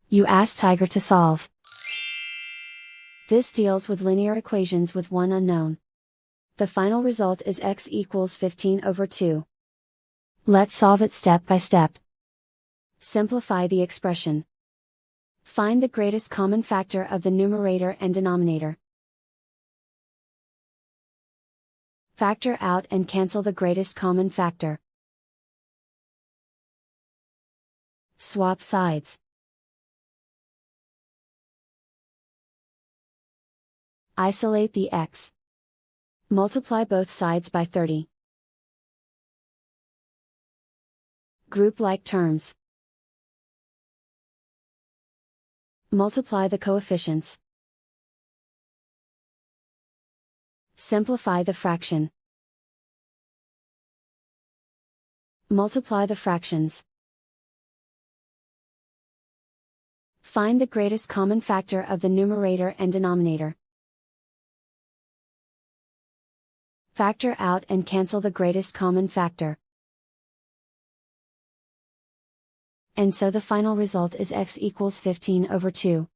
You ask Tiger to solve. This deals with linear equations with one unknown. The final result is x equals 15 over 2. Let's solve it step by step. Simplify the expression. Find the greatest common factor of the numerator and denominator. Factor out and cancel the greatest common factor. Swap sides. Isolate the x. Multiply both sides by 30. Group like terms. Multiply the coefficients. Simplify the fraction. Multiply the fractions. Find the greatest common factor of the numerator and denominator. Factor out and cancel the greatest common factor. And so the final result is x equals 15 over 2.